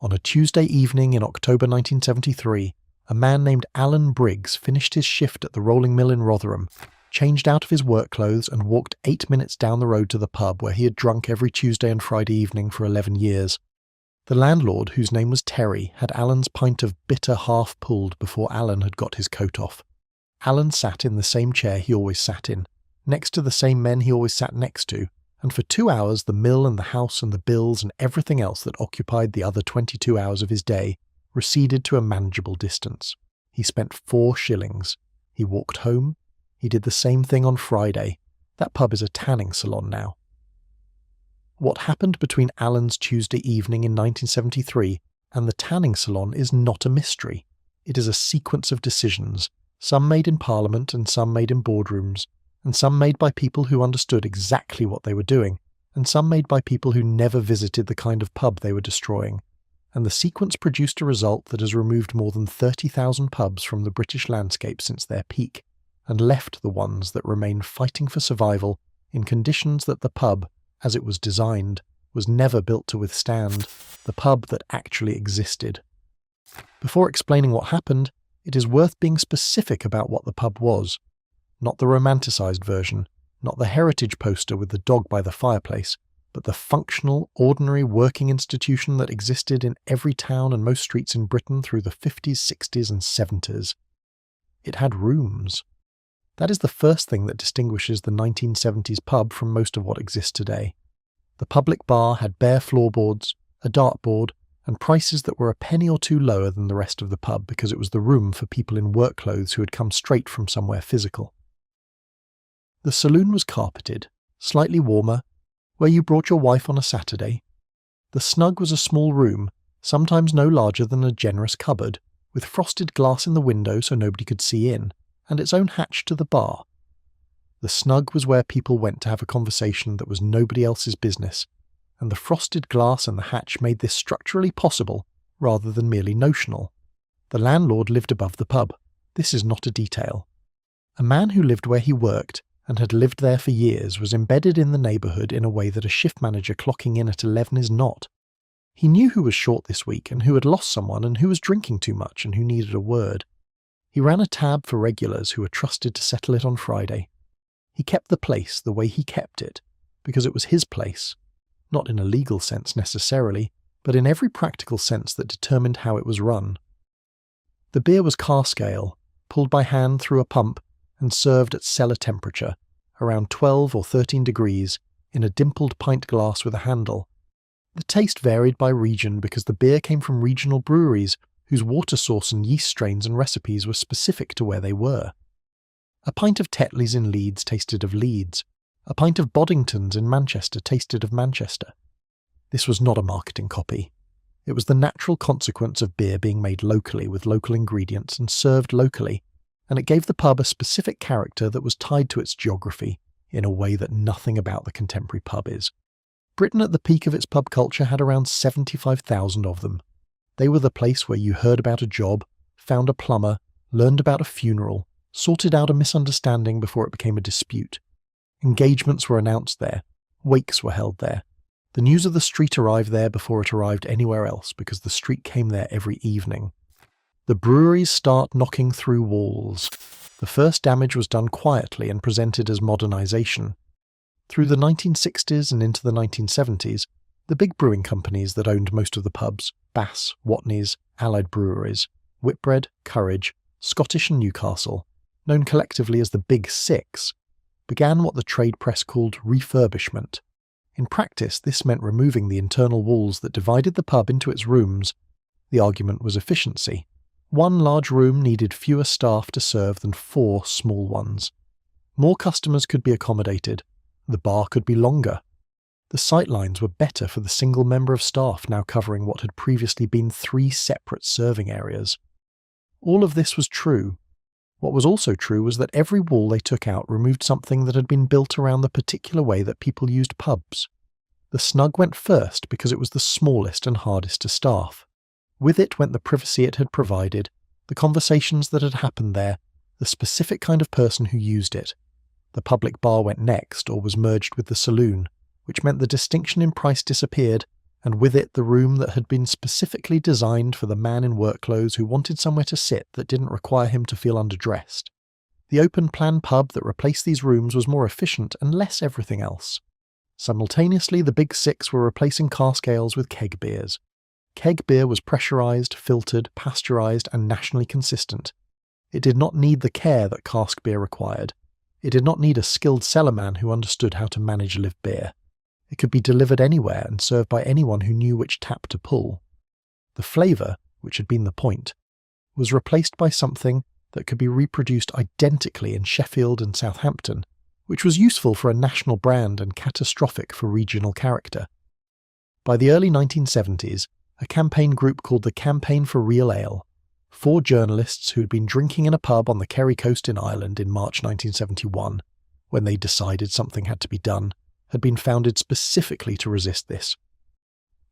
On a Tuesday evening in October 1973, a man named Alan Briggs finished his shift at the rolling mill in Rotherham, changed out of his work clothes and walked 8 minutes down the road to the pub where he had drunk every Tuesday and Friday evening for 11 years. The landlord, whose name was Terry, had Alan's pint of bitter half pulled before Alan had got his coat off. Alan sat in the same chair he always sat in, next to the same men he always sat next to, and for 2 hours the mill and the house and the bills and everything else that occupied the other 22 hours of his day receded to a manageable distance. He spent 4 shillings. He walked home. He did the same thing on Friday. That pub is a tanning salon now. What happened between Alan's Tuesday evening in 1973 and the tanning salon is not a mystery. It is a sequence of decisions, some made in Parliament and some made in boardrooms, and some made by people who understood exactly what they were doing, and some made by people who never visited the kind of pub they were destroying. And the sequence produced a result that has removed more than 30,000 pubs from the British landscape since their peak, and left the ones that remain fighting for survival in conditions that the pub, as it was designed, was never built to withstand, the pub that actually existed. Before explaining what happened, it is worth being specific about what the pub was. Not the romanticised version, not the heritage poster with the dog by the fireplace, but the functional, ordinary working institution that existed in every town and most streets in Britain through the 50s, 60s and 70s. It had rooms. That is the first thing that distinguishes the 1970s pub from most of what exists today. The public bar had bare floorboards, a dartboard, and prices that were a penny or two lower than the rest of the pub because it was the room for people in work clothes who had come straight from somewhere physical. The saloon was carpeted, slightly warmer, where you brought your wife on a Saturday. The snug was a small room, sometimes no larger than a generous cupboard, with frosted glass in the window so nobody could see in, and its own hatch to the bar. The snug was where people went to have a conversation that was nobody else's business, and the frosted glass and the hatch made this structurally possible rather than merely notional. The landlord lived above the pub. This is not a detail. A man who lived where he worked and had lived there for years was embedded in the neighbourhood in a way that a shift manager clocking in at 11 is not. He knew who was short this week and who had lost someone and who was drinking too much and who needed a word. He ran a tab for regulars who were trusted to settle it on Friday. He kept the place the way he kept it, because it was his place, not in a legal sense necessarily, but in every practical sense that determined how it was run. The beer was cask ale, pulled by hand through a pump and served at cellar temperature, around 12 or 13 degrees, in a dimpled pint glass with a handle. The taste varied by region because the beer came from regional breweries whose water source and yeast strains and recipes were specific to where they were. A pint of Tetley's in Leeds tasted of Leeds. A pint of Boddington's in Manchester tasted of Manchester. This was not a marketing copy. It was the natural consequence of beer being made locally with local ingredients and served locally, and it gave the pub a specific character that was tied to its geography in a way that nothing about the contemporary pub is. Britain at the peak of its pub culture had around 75,000 of them. They were the place where you heard about a job, found a plumber, learned about a funeral, sorted out a misunderstanding before it became a dispute. Engagements were announced there. Wakes were held there. The news of the street arrived there before it arrived anywhere else because the street came there every evening. The breweries start knocking through walls. The first damage was done quietly and presented as modernisation. Through the 1960s and into the 1970s, the big brewing companies that owned most of the pubs, Bass, Watney's, Allied Breweries, Whitbread, Courage, Scottish and Newcastle, known collectively as the Big Six, began what the trade press called refurbishment. In practice, this meant removing the internal walls that divided the pub into its rooms. The argument was efficiency. One large room needed fewer staff to serve than 4 small ones. More customers could be accommodated. The bar could be longer. The sightlines were better for the single member of staff now covering what had previously been 3 separate serving areas. All of this was true. What was also true was that every wall they took out removed something that had been built around the particular way that people used pubs. The snug went first because it was the smallest and hardest to staff. With it went the privacy it had provided, the conversations that had happened there, the specific kind of person who used it. The public bar went next or was merged with the saloon, which meant the distinction in price disappeared and with it the room that had been specifically designed for the man in work clothes who wanted somewhere to sit that didn't require him to feel underdressed. The open-plan pub that replaced these rooms was more efficient and less everything else. Simultaneously, the Big Six were replacing cask ales with keg beers. Keg beer was pressurised, filtered, pasteurised and nationally consistent. It did not need the care that cask beer required. It did not need a skilled cellarman who understood how to manage live beer. It could be delivered anywhere and served by anyone who knew which tap to pull. The flavour, which had been the point, was replaced by something that could be reproduced identically in Sheffield and Southampton, which was useful for a national brand and catastrophic for regional character. By the early 1970s, a campaign group called the Campaign for Real Ale, 4 journalists who had been drinking in a pub on the Kerry coast in Ireland in March 1971, when they decided something had to be done, had been founded specifically to resist this.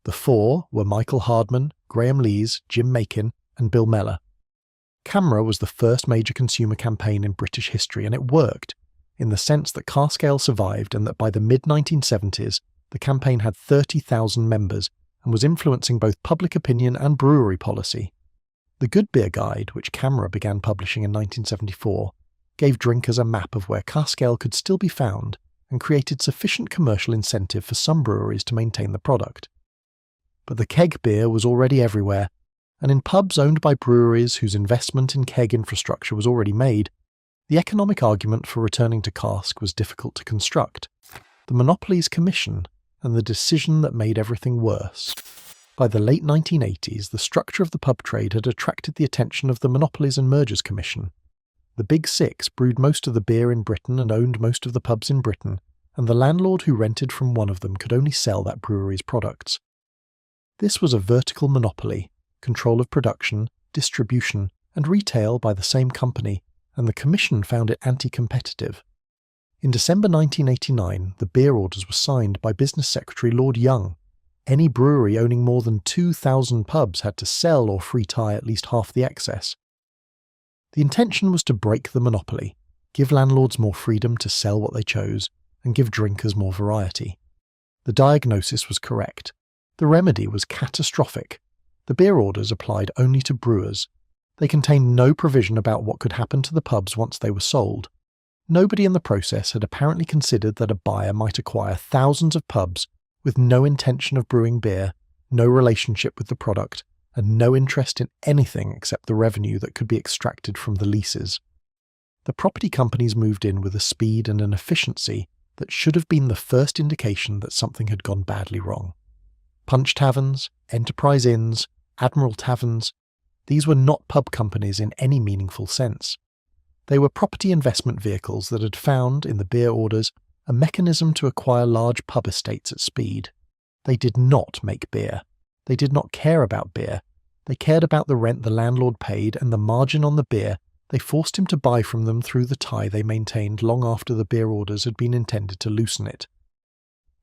The 4 were Michael Hardman, Graham Lees, Jim Makin, and Bill Mellor. CAMRA was the first major consumer campaign in British history, and it worked, in the sense that cask ale survived and that by the mid-1970s, the campaign had 30,000 members and was influencing both public opinion and brewery policy. The Good Beer Guide, which CAMRA began publishing in 1974, gave drinkers a map of where cask ale could still be found and created sufficient commercial incentive for some breweries to maintain the product. But the keg beer was already everywhere, and in pubs owned by breweries whose investment in keg infrastructure was already made, the economic argument for returning to cask was difficult to construct. The Monopolies Commission and the decision that made everything worse. By the late 1980s, the structure of the pub trade had attracted the attention of the Monopolies and Mergers Commission. The Big Six brewed most of the beer in Britain and owned most of the pubs in Britain, and the landlord who rented from one of them could only sell that brewery's products. This was a vertical monopoly, control of production, distribution, and retail by the same company, and the Commission found it anti-competitive. In December 1989, the beer orders were signed by Business Secretary Lord Young. Any brewery owning more than 2,000 pubs had to sell or free-tie at least half the excess. The intention was to break the monopoly, give landlords more freedom to sell what they chose, and give drinkers more variety. The diagnosis was correct. The remedy was catastrophic. The beer orders applied only to brewers. They contained no provision about what could happen to the pubs once they were sold. Nobody in the process had apparently considered that a buyer might acquire thousands of pubs with no intention of brewing beer, no relationship with the product, and no interest in anything except the revenue that could be extracted from the leases. The property companies moved in with a speed and an efficiency that should have been the first indication that something had gone badly wrong. Punch taverns, enterprise inns, Admiral taverns, these were not pub companies in any meaningful sense. They were property investment vehicles that had found, in the beer orders, a mechanism to acquire large pub estates at speed. They did not make beer. They did not care about beer. They cared about the rent the landlord paid and the margin on the beer they forced him to buy from them through the tie they maintained long after the beer orders had been intended to loosen it.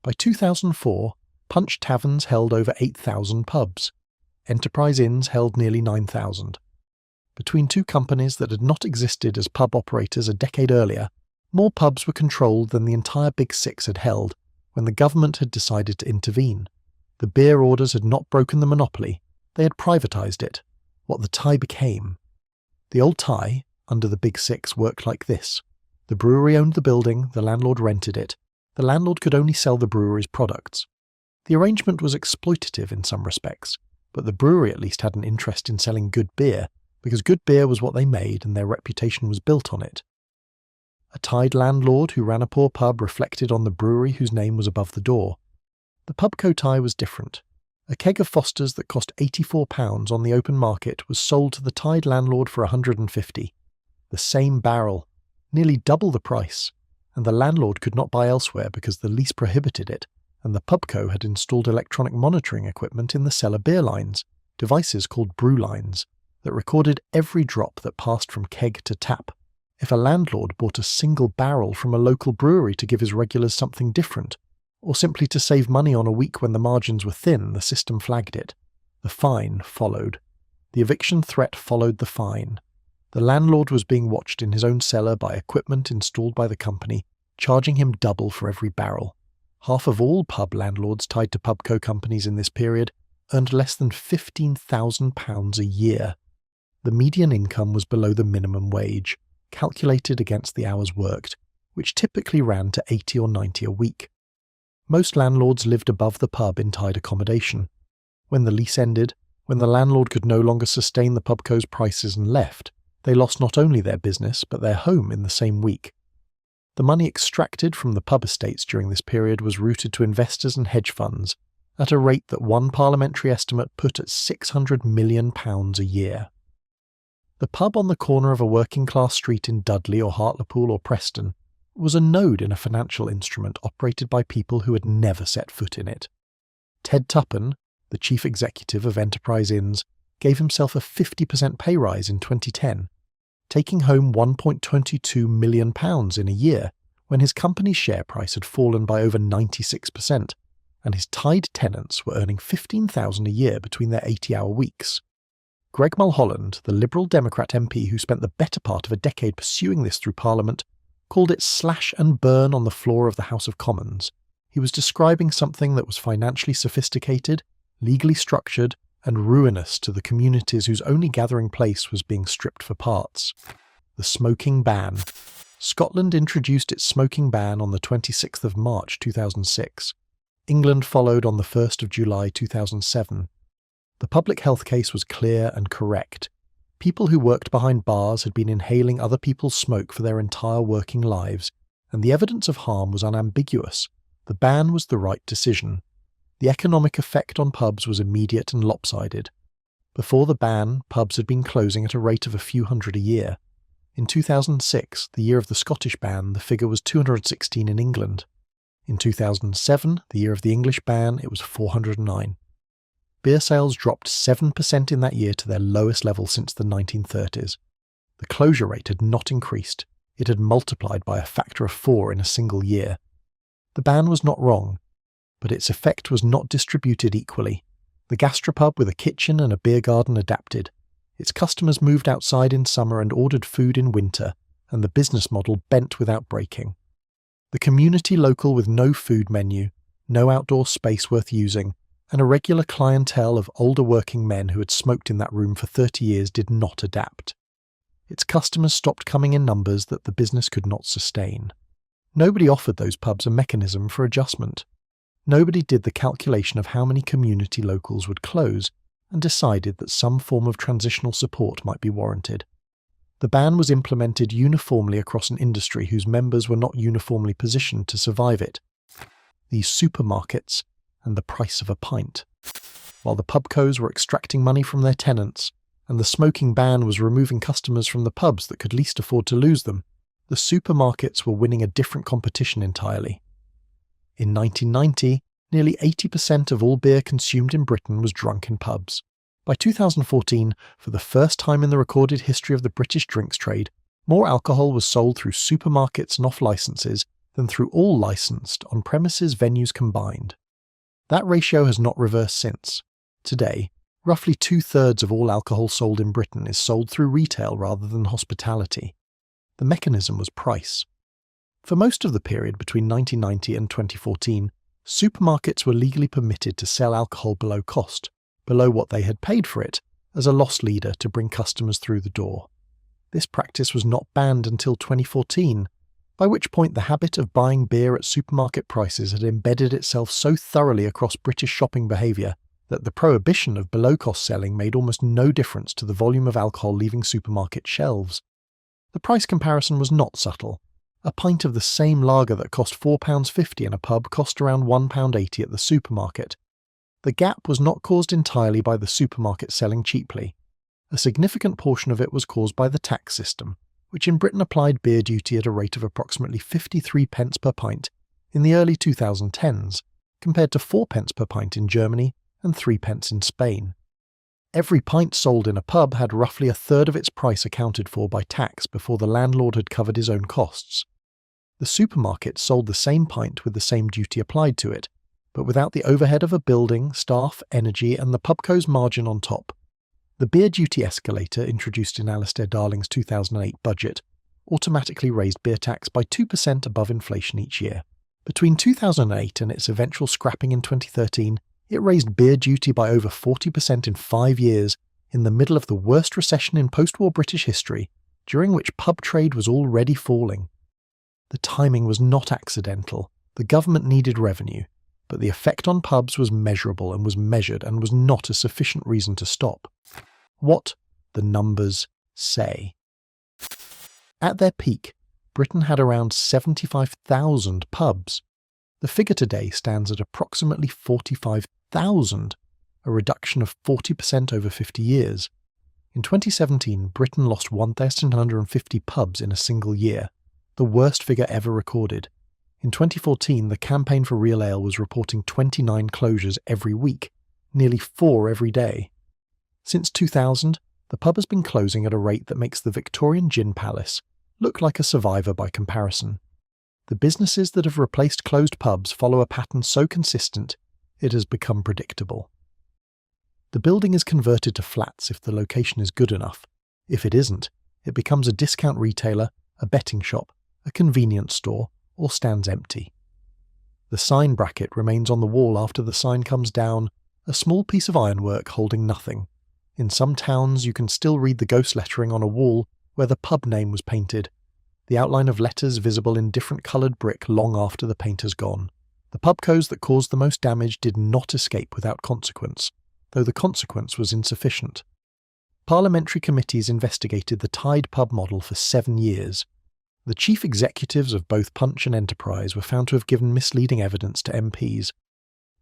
By 2004, Punch taverns held over 8,000 pubs. Enterprise inns held nearly 9,000. Between two companies that had not existed as pub operators a decade earlier, more pubs were controlled than the entire Big Six had held when the government had decided to intervene. The beer orders had not broken the monopoly, they had privatised it, what the tie became. The old tie, under the Big Six, worked like this. The brewery owned the building, the landlord rented it. The landlord could only sell the brewery's products. The arrangement was exploitative in some respects, but the brewery at least had an interest in selling good beer, because good beer was what they made and their reputation was built on it. A tied landlord who ran a poor pub reflected on the brewery whose name was above the door. The pubco tie was different. A keg of Foster's that cost £84 on the open market was sold to the tied landlord for £150. The same barrel, nearly double the price, and the landlord could not buy elsewhere because the lease prohibited it, and the pubco had installed electronic monitoring equipment in the cellar beer lines, devices called brew lines, that recorded every drop that passed from keg to tap. If a landlord bought a single barrel from a local brewery to give his regulars something different, or simply to save money on a week when the margins were thin, the system flagged it. The fine followed. The eviction threat followed the fine. The landlord was being watched in his own cellar by equipment installed by the company, charging him double for every barrel. Half of all pub landlords tied to pubco companies in this period earned less than £15,000 a year. The median income was below the minimum wage, calculated against the hours worked, which typically ran to 80 or 90 a week. Most landlords lived above the pub in tied accommodation. When the lease ended, when the landlord could no longer sustain the pubco's prices and left, they lost not only their business but their home in the same week. The money extracted from the pub estates during this period was routed to investors and hedge funds at a rate that one parliamentary estimate put at £600 million a year. The pub on the corner of a working-class street in Dudley or Hartlepool or Preston was a node in a financial instrument operated by people who had never set foot in it. Ted Tuppen, the chief executive of Enterprise Inns, gave himself a 50% pay rise in 2010, taking home £1.22 million in a year when his company's share price had fallen by over 96%, and his tied tenants were earning £15,000 a year between their 80-hour weeks. Greg Mulholland, the Liberal Democrat MP who spent the better part of a decade pursuing this through Parliament, called it slash and burn on the floor of the House of Commons. He was describing something that was financially sophisticated, legally structured, and ruinous to the communities whose only gathering place was being stripped for parts. The smoking ban. Scotland introduced its smoking ban on the 26th of March 2006. England followed on the 1st of July 2007. The public health case was clear and correct. People who worked behind bars had been inhaling other people's smoke for their entire working lives, and the evidence of harm was unambiguous. The ban was the right decision. The economic effect on pubs was immediate and lopsided. Before the ban, pubs had been closing at a rate of a few hundred a year. In 2006, the year of the Scottish ban, the figure was 216 in England. In 2007, the year of the English ban, it was 409. Beer sales dropped 7% in that year to their lowest level since the 1930s. The closure rate had not increased. It had multiplied by a factor of 4 in a single year. The ban was not wrong, but its effect was not distributed equally. The gastropub with a kitchen and a beer garden adapted. Its customers moved outside in summer and ordered food in winter, and the business model bent without breaking. The community local with no food menu, no outdoor space worth using, and a regular clientele of older working men who had smoked in that room for 30 years did not adapt. Its customers stopped coming in numbers that the business could not sustain. Nobody offered those pubs a mechanism for adjustment. Nobody did the calculation of how many community locals would close and decided that some form of transitional support might be warranted. The ban was implemented uniformly across an industry whose members were not uniformly positioned to survive it. These supermarkets and the price of a pint. While the pubcos were extracting money from their tenants, and the smoking ban was removing customers from the pubs that could least afford to lose them, the supermarkets were winning a different competition entirely. In 1990, nearly 80% of all beer consumed in Britain was drunk in pubs. By 2014, for the first time in the recorded history of the British drinks trade, more alcohol was sold through supermarkets and off-licences than through all licensed on-premises venues combined. That ratio has not reversed since. Today, roughly 2/3 of all alcohol sold in Britain is sold through retail rather than hospitality. The mechanism was price. For most of the period between 1990 and 2014, supermarkets were legally permitted to sell alcohol below cost, below what they had paid for it, as a loss leader to bring customers through the door. This practice was not banned until 2014, by which point the habit of buying beer at supermarket prices had embedded itself so thoroughly across British shopping behaviour that the prohibition of below-cost selling made almost no difference to the volume of alcohol leaving supermarket shelves. The price comparison was not subtle. A pint of the same lager that cost £4.50 in a pub cost around £1.80 at the supermarket. The gap was not caused entirely by the supermarket selling cheaply. A significant portion of it was caused by the tax system, which in Britain applied beer duty at a rate of approximately 53 pence per pint in the early 2010s, compared to 4 pence per pint in Germany and 3 pence in Spain. Every pint sold in a pub had roughly a third of its price accounted for by tax before the landlord had covered his own costs. The supermarket sold the same pint with the same duty applied to it, but without the overhead of a building, staff, energy, and the pubco's margin on top. The beer duty escalator, introduced in Alistair Darling's 2008 budget, automatically raised beer tax by 2% above inflation each year. Between 2008 and its eventual scrapping in 2013, it raised beer duty by over 40% in 5 years, in the middle of the worst recession in post-war British history, during which pub trade was already falling. The timing was not accidental. The government needed revenue, but the effect on pubs was measurable and was measured and was not a sufficient reason to stop. What the numbers say. At their peak, Britain had around 75,000 pubs. The figure today stands at approximately 45,000, a reduction of 40% over 50 years. In 2017, Britain lost 1,150 pubs in a single year, the worst figure ever recorded. In 2014, the Campaign for Real Ale was reporting 29 closures every week, nearly 4 every day. Since 2000, the pub has been closing at a rate that makes the Victorian Gin Palace look like a survivor by comparison. The businesses that have replaced closed pubs follow a pattern so consistent, it has become predictable. The building is converted to flats if the location is good enough. If it isn't, it becomes a discount retailer, a betting shop, a convenience store, or stands empty. The sign bracket remains on the wall after the sign comes down, a small piece of ironwork holding nothing. In some towns you can still read the ghost lettering on a wall where the pub name was painted, the outline of letters visible in different coloured brick long after the paint has gone. The pubcos that caused the most damage did not escape without consequence, though the consequence was insufficient. Parliamentary committees investigated the tied pub model for 7 years. The chief executives of both Punch and Enterprise were found to have given misleading evidence to MPs.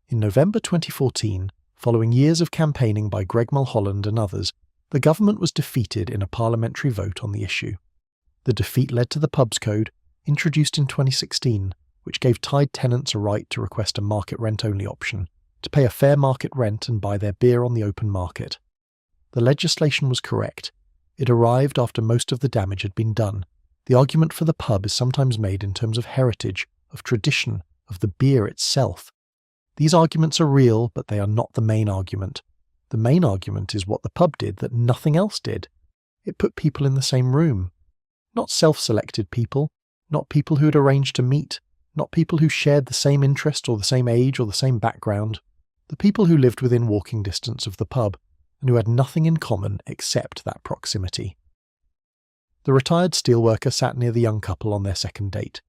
In November 2014, following years of campaigning by Greg Mulholland and others, the government was defeated in a parliamentary vote on the issue. The defeat led to the Pubs Code, introduced in 2016, which gave tied tenants a right to request a market rent-only option, to pay a fair market rent and buy their beer on the open market. The legislation was correct. It arrived after most of the damage had been done. The argument for the pub is sometimes made in terms of heritage, of tradition, of the beer itself. These arguments are real, but they are not the main argument. The main argument is what the pub did that nothing else did. It put people in the same room. Not self-selected people, not people who had arranged to meet, not people who shared the same interest or the same age or the same background. The people who lived within walking distance of the pub, and who had nothing in common except that proximity. The retired steelworker sat near the young couple on their second date.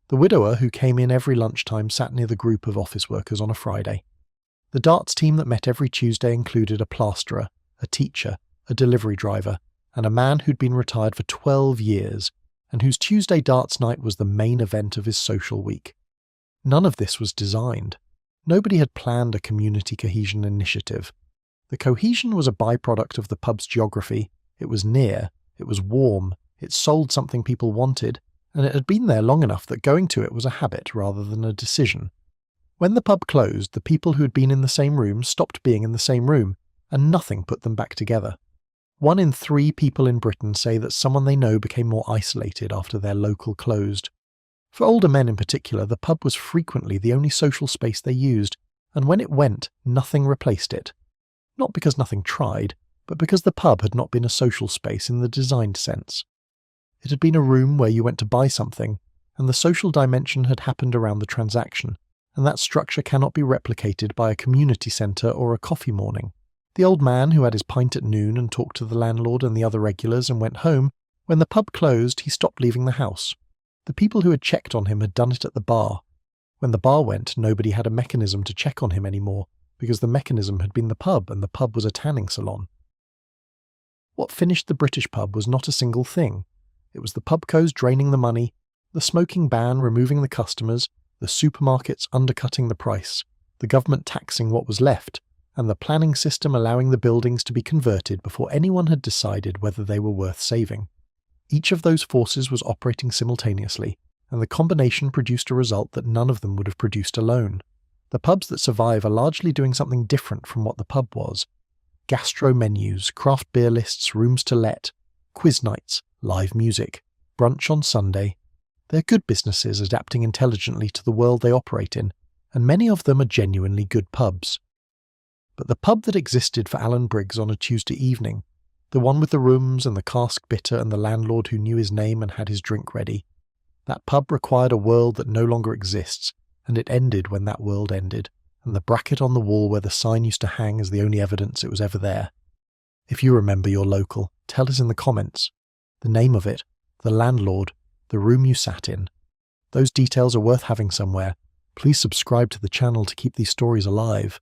The widower who came in every lunchtime sat near the group of office workers on a Friday. The darts team that met every Tuesday included a plasterer, a teacher, a delivery driver, and a man who'd been retired for 12 years, and whose Tuesday darts night was the main event of his social week. None of this was designed. Nobody had planned a community cohesion initiative. The cohesion was a byproduct of the pub's geography. It was near, it was warm, it sold something people wanted, and it had been there long enough that going to it was a habit rather than a decision. When the pub closed, the people who had been in the same room stopped being in the same room, and nothing put them back together. 1 in 3 people in Britain say that someone they know became more isolated after their local closed. For older men in particular, the pub was frequently the only social space they used, and when it went, nothing replaced it. Not because nothing tried, but because the pub had not been a social space in the designed sense. It had been a room where you went to buy something, and the social dimension had happened around the transaction, and that structure cannot be replicated by a community centre or a coffee morning. The old man who had his pint at noon and talked to the landlord and the other regulars and went home, when the pub closed, he stopped leaving the house. The people who had checked on him had done it at the bar. When the bar went, nobody had a mechanism to check on him anymore, because the mechanism had been the pub, and the pub was a tanning salon. What finished the British pub was not a single thing. It was the pubcos draining the money, the smoking ban removing the customers, the supermarkets undercutting the price, the government taxing what was left, and the planning system allowing the buildings to be converted before anyone had decided whether they were worth saving. Each of those forces was operating simultaneously, and the combination produced a result that none of them would have produced alone. The pubs that survive are largely doing something different from what the pub was. Gastro menus, craft beer lists, rooms to let, quiz nights, live music, brunch on Sunday. They're good businesses adapting intelligently to the world they operate in, and many of them are genuinely good pubs. But the pub that existed for Alan Briggs on a Tuesday evening, the one with the rooms and the cask bitter and the landlord who knew his name and had his drink ready, that pub required a world that no longer exists, and it ended when that world ended, and the bracket on the wall where the sign used to hang is the only evidence it was ever there. If you remember your local, tell us in the comments. The name of it, the landlord, the room you sat in. Those details are worth having somewhere. Please subscribe to the channel to keep these stories alive.